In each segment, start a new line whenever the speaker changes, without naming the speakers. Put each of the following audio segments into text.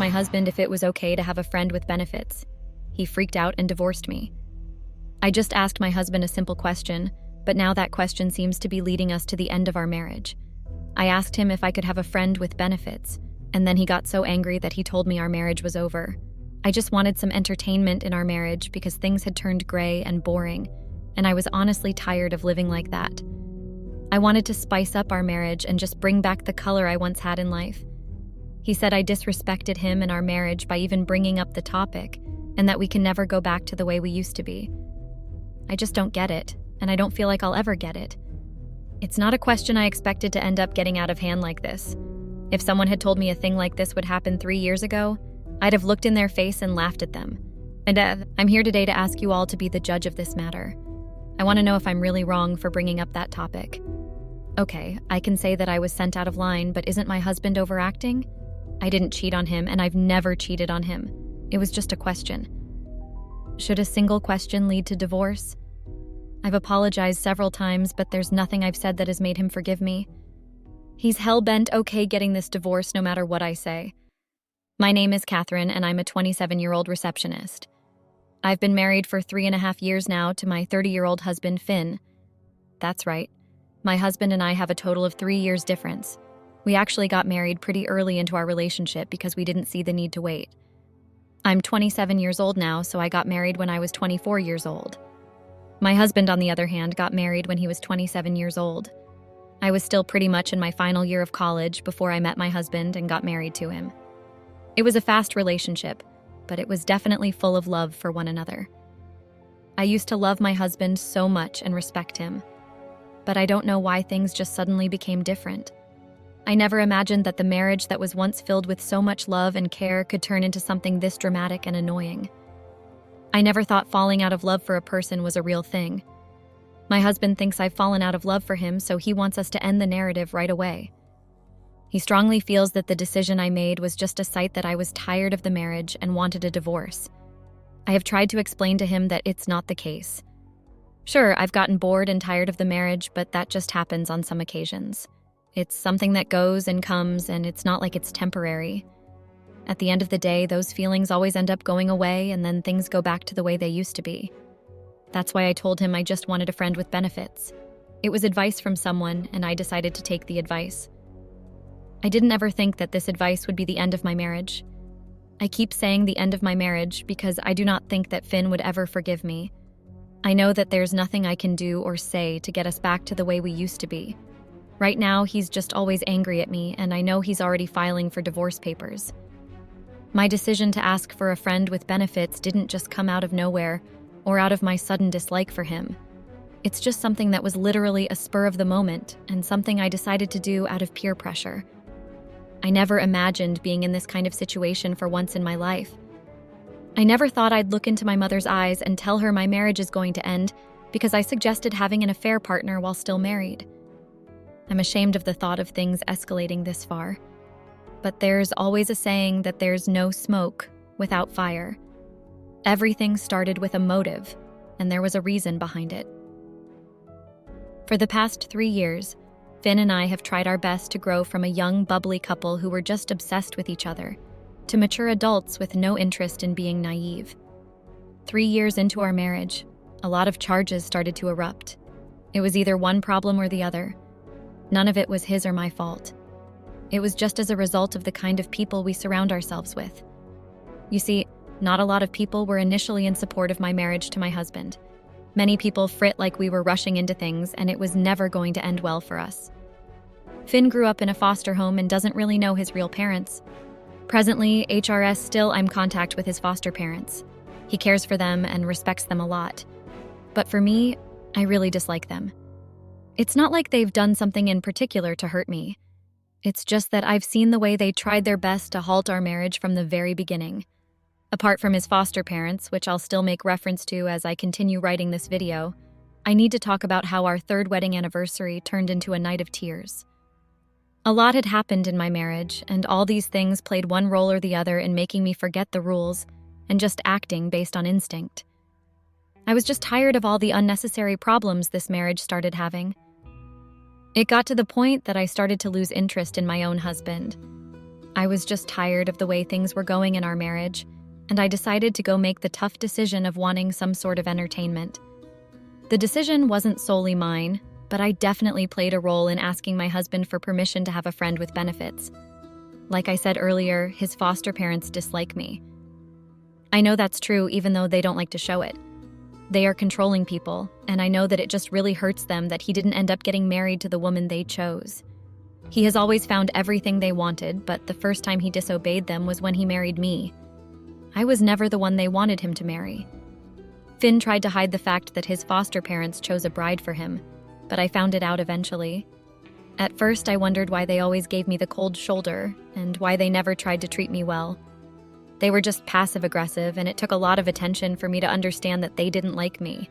my husband if it was okay to have a friend with benefits. He freaked out and divorced me. I just asked my husband a simple question, but now that question seems to be leading us to the end of our marriage. I asked him if I could have a friend with benefits, and then he got so angry that he told me our marriage was over. I just wanted some entertainment in our marriage because things had turned gray and boring, and I was honestly tired of living like that. I wanted to spice up our marriage and just bring back the color I once had in life. He said I disrespected him and our marriage by even bringing up the topic, and that we can never go back to the way we used to be. I just don't get it, and I don't feel like I'll ever get it. It's not a question I expected to end up getting out of hand like this. If someone had told me a thing like this would happen 3 years ago, I'd have looked in their face and laughed at them. And I'm here today to ask you all to be the judge of this matter. I want to know if I'm really wrong for bringing up that topic. Okay, I can say that I was sent out of line, but isn't my husband overacting? I didn't cheat on him, and I've never cheated on him. It was just a question. Should a single question lead to divorce? I've apologized several times, but there's nothing I've said that has made him forgive me. He's hell-bent okay getting this divorce no matter what I say. My name is Catherine, and I'm a 27-year-old receptionist. I've been married for 3.5 years now to my 30-year-old husband, Finn. That's right. My husband and I have a total of 3 years difference. We actually got married pretty early into our relationship because we didn't see the need to wait. I'm 27 years old now, so I got married when I was 24 years old. My husband, on the other hand, got married when he was 27 years old. I was still pretty much in my final year of college before I met my husband and got married to him. It was a fast relationship, but it was definitely full of love for one another. I used to love my husband so much and respect him, but I don't know why things just suddenly became different. I never imagined that the marriage that was once filled with so much love and care could turn into something this dramatic and annoying. I never thought falling out of love for a person was a real thing. My husband thinks I've fallen out of love for him, so he wants us to end the narrative right away. He strongly feels that the decision I made was just a sign that I was tired of the marriage and wanted a divorce. I have tried to explain to him that it's not the case. Sure, I've gotten bored and tired of the marriage, but that just happens on some occasions. It's something that goes and comes, and it's not like it's temporary. At the end of the day, those feelings always end up going away, and then things go back to the way they used to be. That's why I told him I just wanted a friend with benefits. It was advice from someone, and I decided to take the advice. I didn't ever think that this advice would be the end of my marriage. I keep saying the end of my marriage because I do not think that Finn would ever forgive me. I know that there's nothing I can do or say to get us back to the way we used to be. Right now, he's just always angry at me, and I know he's already filing for divorce papers. My decision to ask for a friend with benefits didn't just come out of nowhere or out of my sudden dislike for him. It's just something that was literally a spur of the moment and something I decided to do out of peer pressure. I never imagined being in this kind of situation for once in my life. I never thought I'd look into my mother's eyes and tell her my marriage is going to end because I suggested having an affair partner while still married. I'm ashamed of the thought of things escalating this far. But there's always a saying that there's no smoke without fire. Everything started with a motive, and there was a reason behind it. For the past 3 years, Finn and I have tried our best to grow from a young, bubbly couple who were just obsessed with each other to mature adults with no interest in being naive. 3 years into our marriage, a lot of charges started to erupt. It was either one problem or the other. None of it was his or my fault. It was just as a result of the kind of people we surround ourselves with. You see, not a lot of people were initially in support of my marriage to my husband. Many people frit like we were rushing into things, and it was never going to end well for us. Finn grew up in a foster home and doesn't really know his real parents. Presently, HRS still I'm in contact with his foster parents. He cares for them and respects them a lot. But for me, I really dislike them. It's not like they've done something in particular to hurt me. It's just that I've seen the way they tried their best to halt our marriage from the very beginning. Apart from his foster parents, which I'll still make reference to as I continue writing this video, I need to talk about how our 3rd wedding anniversary turned into a night of tears. A lot had happened in my marriage, and all these things played one role or the other in making me forget the rules and just acting based on instinct. I was just tired of all the unnecessary problems this marriage started having. It got to the point that I started to lose interest in my own husband. I was just tired of the way things were going in our marriage, and I decided to go make the tough decision of wanting some sort of entertainment. The decision wasn't solely mine, but I definitely played a role in asking my husband for permission to have a friend with benefits. Like I said earlier, his foster parents dislike me. I know that's true even though they don't like to show it. They are controlling people, and I know that it just really hurts them that he didn't end up getting married to the woman they chose. He has always found everything they wanted, but the first time he disobeyed them was when he married me. I was never the one they wanted him to marry. Finn tried to hide the fact that his foster parents chose a bride for him, but I found it out eventually. At first, I wondered why they always gave me the cold shoulder and why they never tried to treat me well. They were just passive-aggressive, and it took a lot of attention for me to understand that they didn't like me.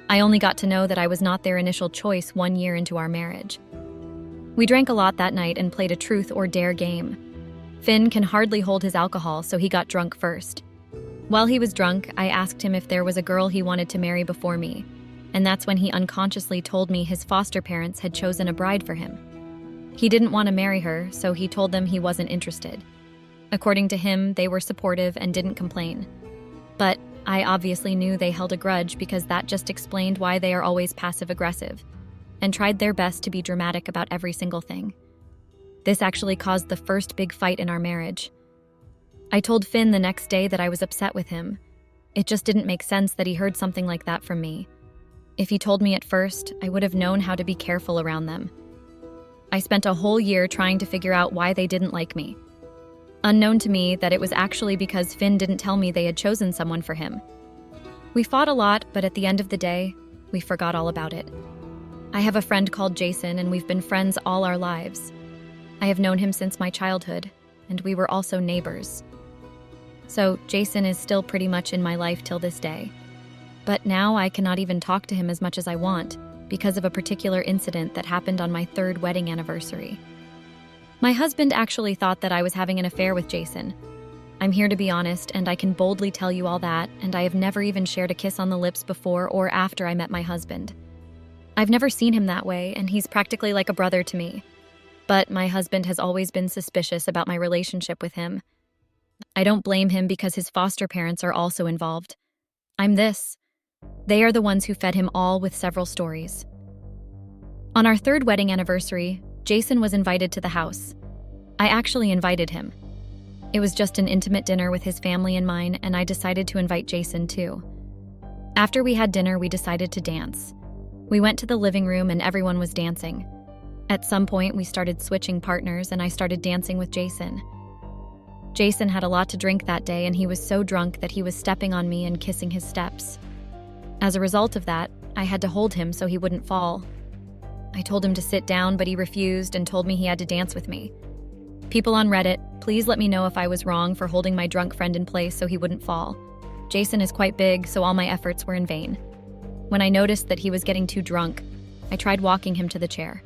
I only got to know that I was not their initial choice 1 year into our marriage. We drank a lot that night and played a truth or dare game. Finn can hardly hold his alcohol, so he got drunk first. While he was drunk, I asked him if there was a girl he wanted to marry before me, and that's when he unconsciously told me his foster parents had chosen a bride for him. He didn't want to marry her, so he told them he wasn't interested. According to him, they were supportive and didn't complain. But I obviously knew they held a grudge because that just explained why they are always passive-aggressive and tried their best to be dramatic about every single thing. This actually caused the first big fight in our marriage. I told Finn the next day that I was upset with him. It just didn't make sense that he heard something like that from me. If he told me at first, I would have known how to be careful around them. I spent a whole year trying to figure out why they didn't like me. Unknown to me that it was actually because Finn didn't tell me they had chosen someone for him. We fought a lot, but at the end of the day, we forgot all about it. I have a friend called Jason, and we've been friends all our lives. I have known him since my childhood, and we were also neighbors. So Jason is still pretty much in my life till this day. But now I cannot even talk to him as much as I want because of a particular incident that happened on my 3rd wedding anniversary. My husband actually thought that I was having an affair with Jason. I'm here to be honest, and I can boldly tell you all that, and I have never even shared a kiss on the lips before or after I met my husband. I've never seen him that way, and he's practically like a brother to me. But my husband has always been suspicious about my relationship with him. I don't blame him because his foster parents are also involved. I'm this. They are the ones who fed him all with several stories. On our 3rd wedding anniversary, Jason was invited to the house. I actually invited him. It was just an intimate dinner with his family and mine, and I decided to invite Jason too. After we had dinner, we decided to dance. We went to the living room and everyone was dancing. At some point, we started switching partners and I started dancing with Jason. Jason had a lot to drink that day, and he was so drunk that he was stepping on me and kissing his steps. As a result of that, I had to hold him so he wouldn't fall. I told him to sit down, but he refused and told me he had to dance with me. People on Reddit, please let me know if I was wrong for holding my drunk friend in place so he wouldn't fall. Jason is quite big, so all my efforts were in vain. When I noticed that he was getting too drunk, I tried walking him to the chair.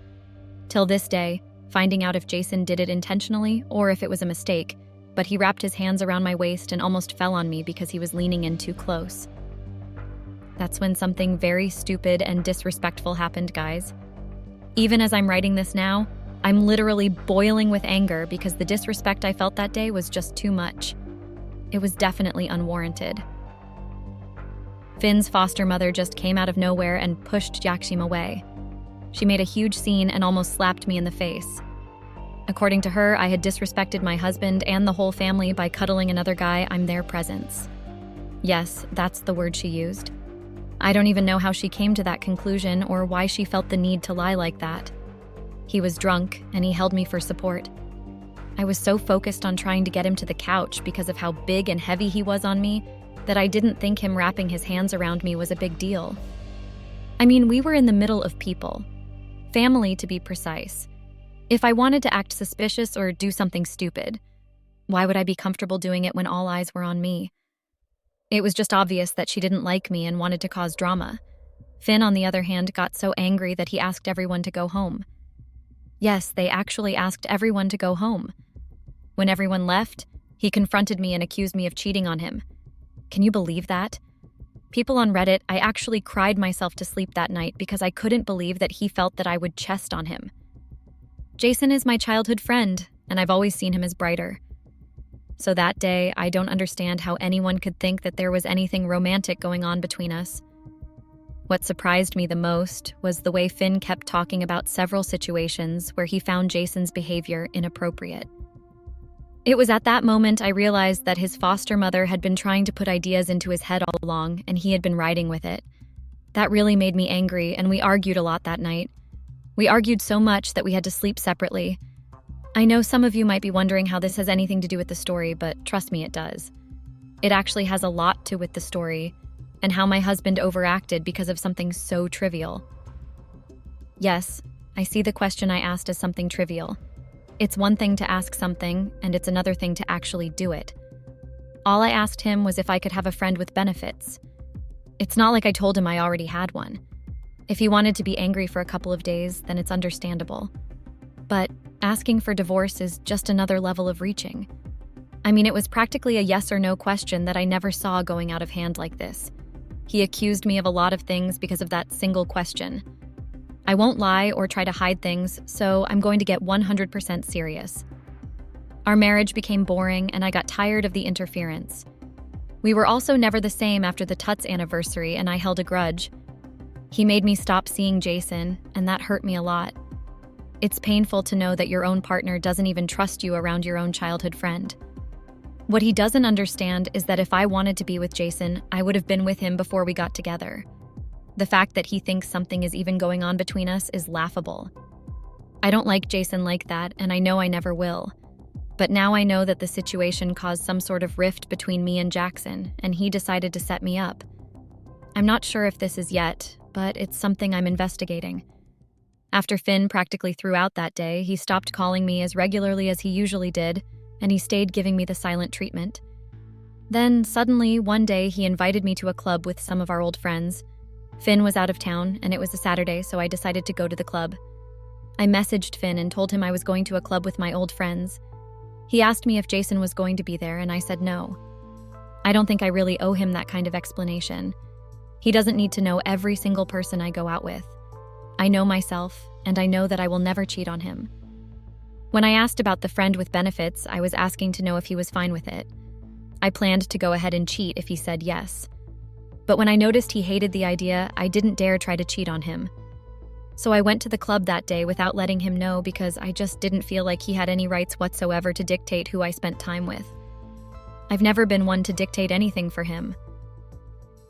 Till this day, finding out if Jason did it intentionally or if it was a mistake, but he wrapped his hands around my waist and almost fell on me because he was leaning in too close. That's when something very stupid and disrespectful happened, guys. Even as I'm writing this now, I'm literally boiling with anger because the disrespect I felt that day was just too much. It was definitely unwarranted. Finn's foster mother just came out of nowhere and pushed Yakshim away. She made a huge scene and almost slapped me in the face. According to her, I had disrespected my husband and the whole family by cuddling another guy in their presence. Yes, that's the word she used. I don't even know how she came to that conclusion or why she felt the need to lie like that. He was drunk, and he held me for support. I was so focused on trying to get him to the couch because of how big and heavy he was on me that I didn't think him wrapping his hands around me was a big deal. I mean, we were in the middle of people. Family, to be precise. If I wanted to act suspicious or do something stupid, why would I be comfortable doing it when all eyes were on me? It was just obvious that she didn't like me and wanted to cause drama. Finn, on the other hand, got so angry that he asked everyone to go home. Yes, they actually asked everyone to go home. When everyone left, he confronted me and accused me of cheating on him. Can you believe that? People on Reddit, I actually cried myself to sleep that night because I couldn't believe that he felt that I would chest on him. Jason is my childhood friend, and I've always seen him as brighter. So that day, I don't understand how anyone could think that there was anything romantic going on between us. What surprised me the most was the way Finn kept talking about several situations where he found Jason's behavior inappropriate. It was at that moment I realized that his foster mother had been trying to put ideas into his head all along, and he had been riding with it. That really made me angry, and we argued a lot that night. We argued so much that we had to sleep separately. I know some of you might be wondering how this has anything to do with the story, but trust me, it does. It actually has a lot to with the story, and how my husband overacted because of something so trivial. Yes, I see the question I asked as something trivial. It's one thing to ask something, and it's another thing to actually do it. All I asked him was if I could have a friend with benefits. It's not like I told him I already had one. If he wanted to be angry for a couple of days, then it's understandable. But asking for divorce is just another level of reaching. I mean, it was practically a yes or no question that I never saw going out of hand like this. He accused me of a lot of things because of that single question. I won't lie or try to hide things, so I'm going to get 100% serious. Our marriage became boring, and I got tired of the interference. We were also never the same after the Tuts anniversary, and I held a grudge. He made me stop seeing Jason, and that hurt me a lot. It's painful to know that your own partner doesn't even trust you around your own childhood friend. What he doesn't understand is that if I wanted to be with Jason, I would have been with him before we got together. The fact that he thinks something is even going on between us is laughable. I don't like Jason like that, and I know I never will. But now I know that the situation caused some sort of rift between me and Jackson, and he decided to set me up. I'm not sure if this is yet, but it's something I'm investigating. After Finn practically threw out that day, he stopped calling me as regularly as he usually did, and he stayed giving me the silent treatment. Then, suddenly, one day he invited me to a club with some of our old friends. Finn was out of town, and it was a Saturday, so I decided to go to the club. I messaged Finn and told him I was going to a club with my old friends. He asked me if Jason was going to be there, and I said no. I don't think I really owe him that kind of explanation. He doesn't need to know every single person I go out with. I know myself, and I know that I will never cheat on him. When I asked about the friend with benefits, I was asking to know if he was fine with it. I planned to go ahead and cheat if he said yes. But when I noticed he hated the idea, I didn't dare try to cheat on him. So I went to the club that day without letting him know because I just didn't feel like he had any rights whatsoever to dictate who I spent time with. I've never been one to dictate anything for him.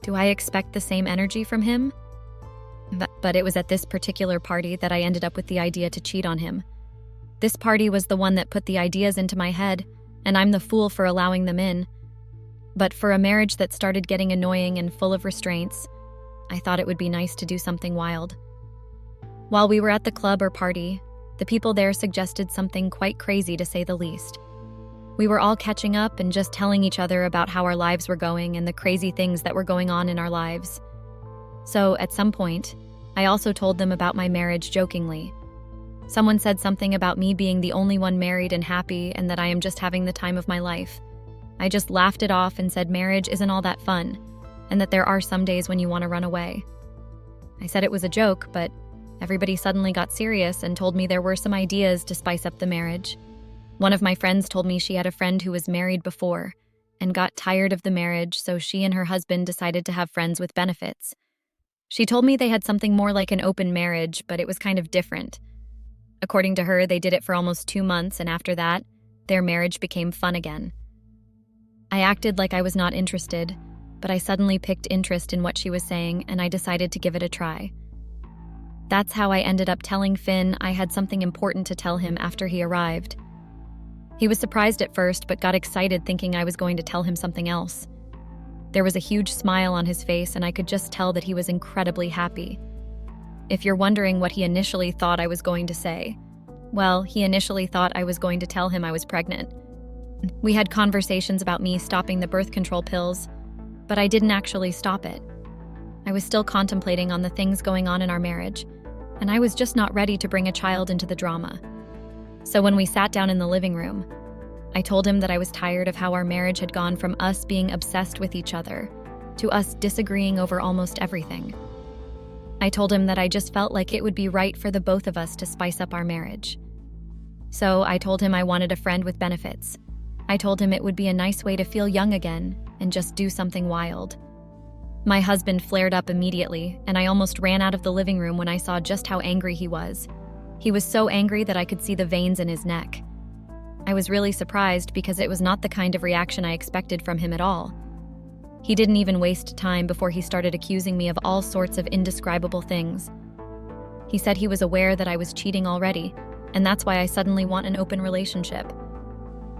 Do I expect the same energy from him? But it was at this particular party that I ended up with the idea to cheat on him. This party was the one that put the ideas into my head, and I'm the fool for allowing them in. But for a marriage that started getting annoying and full of restraints, I thought it would be nice to do something wild. While we were at the club or party, the people there suggested something quite crazy to say the least. We were all catching up and just telling each other about how our lives were going and the crazy things that were going on in our lives. So, at some point, I also told them about my marriage jokingly. Someone said something about me being the only one married and happy and that I am just having the time of my life. I just laughed it off and said marriage isn't all that fun, and that there are some days when you want to run away. I said it was a joke, but everybody suddenly got serious and told me there were some ideas to spice up the marriage. One of my friends told me she had a friend who was married before and got tired of the marriage, so she and her husband decided to have friends with benefits. She told me they had something more like an open marriage, but it was kind of different. According to her, they did it for almost 2 months, and after that, their marriage became fun again. I acted like I was not interested, but I suddenly picked interest in what she was saying, and I decided to give it a try. That's how I ended up telling Finn I had something important to tell him after he arrived. He was surprised at first, but got excited thinking I was going to tell him something else. There was a huge smile on his face, and I could just tell that he was incredibly happy. If you're wondering what he initially thought I was going to say, well, he initially thought I was going to tell him I was pregnant. We had conversations about me stopping the birth control pills, but I didn't actually stop it. I was still contemplating on the things going on in our marriage, and I was just not ready to bring a child into the drama. So when we sat down in the living room, I told him that I was tired of how our marriage had gone from us being obsessed with each other to us disagreeing over almost everything. I told him that I just felt like it would be right for the both of us to spice up our marriage. So I told him I wanted a friend with benefits. I told him it would be a nice way to feel young again and just do something wild. My husband flared up immediately, and I almost ran out of the living room when I saw just how angry he was. He was so angry that I could see the veins in his neck. I was really surprised because it was not the kind of reaction I expected from him at all. He didn't even waste time before he started accusing me of all sorts of indescribable things. He said he was aware that I was cheating already, and that's why I suddenly want an open relationship.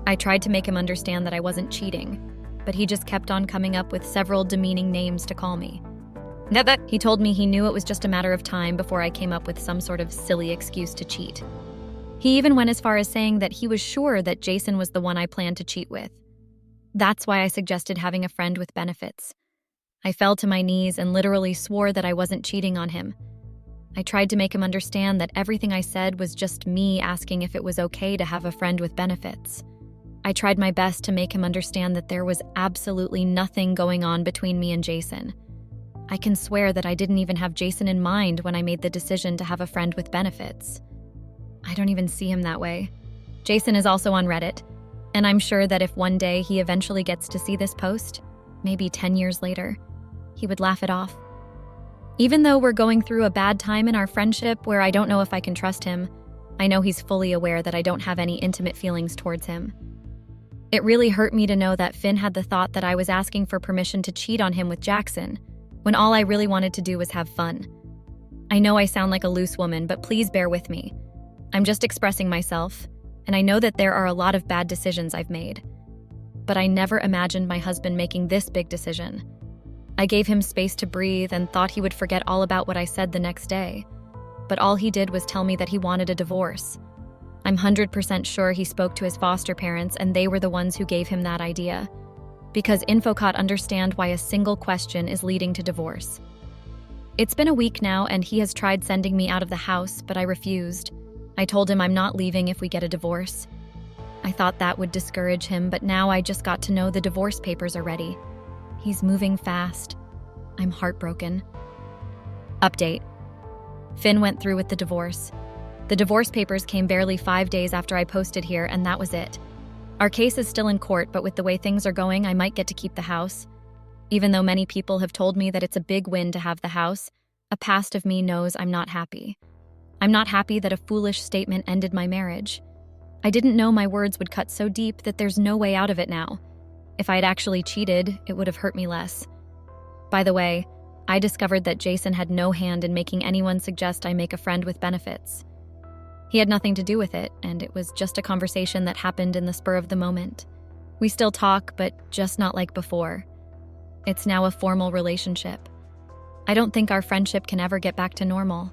I tried to make him understand that I wasn't cheating, but he just kept on coming up with several demeaning names to call me. He told me he knew it was just a matter of time before I came up with some sort of silly excuse to cheat. He even went as far as saying that he was sure that Jason was the one I planned to cheat with. That's why I suggested having a friend with benefits. I fell to my knees and literally swore that I wasn't cheating on him. I tried to make him understand that everything I said was just me asking if it was okay to have a friend with benefits. I tried my best to make him understand that there was absolutely nothing going on between me and Jason. I can swear that I didn't even have Jason in mind when I made the decision to have a friend with benefits. I don't even see him that way. Jason is also on Reddit, and I'm sure that if one day he eventually gets to see this post, maybe 10 years later, he would laugh it off. Even though we're going through a bad time in our friendship where I don't know if I can trust him, I know he's fully aware that I don't have any intimate feelings towards him. It really hurt me to know that Finn had the thought that I was asking for permission to cheat on him with Jackson, when all I really wanted to do was have fun. I know I sound like a loose woman, but please bear with me. I'm just expressing myself, and I know that there are a lot of bad decisions I've made. But I never imagined my husband making this big decision. I gave him space to breathe and thought he would forget all about what I said the next day. But all he did was tell me that he wanted a divorce. I'm 100% sure he spoke to his foster parents and they were the ones who gave him that idea. Because InfoCot understand why a single question is leading to divorce. It's been a week now and he has tried sending me out of the house, but I refused. I told him I'm not leaving if we get a divorce. I thought that would discourage him, but now I just got to know the divorce papers are ready. He's moving fast. I'm heartbroken. Update. Finn went through with the divorce. The divorce papers came barely 5 days after I posted here, and that was it. Our case is still in court, but with the way things are going, I might get to keep the house. Even though many people have told me that it's a big win to have the house, a past of me knows I'm not happy. I'm not happy that a foolish statement ended my marriage. I didn't know my words would cut so deep that there's no way out of it now. If I had actually cheated, it would have hurt me less. By the way, I discovered that Jason had no hand in making anyone suggest I make a friend with benefits. He had nothing to do with it, and it was just a conversation that happened in the spur of the moment. We still talk, but just not like before. It's now a formal relationship. I don't think our friendship can ever get back to normal.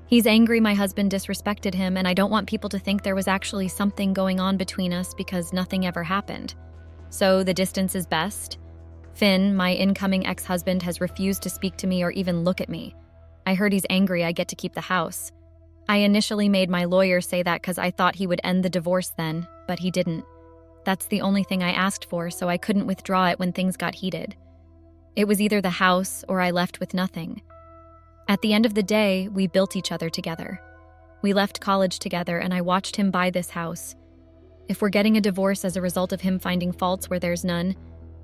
He's angry my husband disrespected him, and I don't want people to think there was actually something going on between us because nothing ever happened. So the distance is best. Finn, my incoming ex-husband, has refused to speak to me or even look at me. I heard he's angry I get to keep the house. I initially made my lawyer say that because I thought he would end the divorce then, but he didn't. That's the only thing I asked for, so I couldn't withdraw it when things got heated. It was either the house or I left with nothing. At the end of the day, we built each other together. We left college together and I watched him buy this house. If we're getting a divorce as a result of him finding faults where there's none,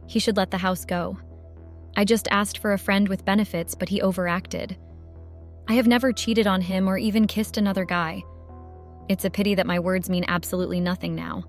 he should let the house go. I just asked for a friend with benefits, but he overacted. I have never cheated on him or even kissed another guy. It's a pity that my words mean absolutely nothing now.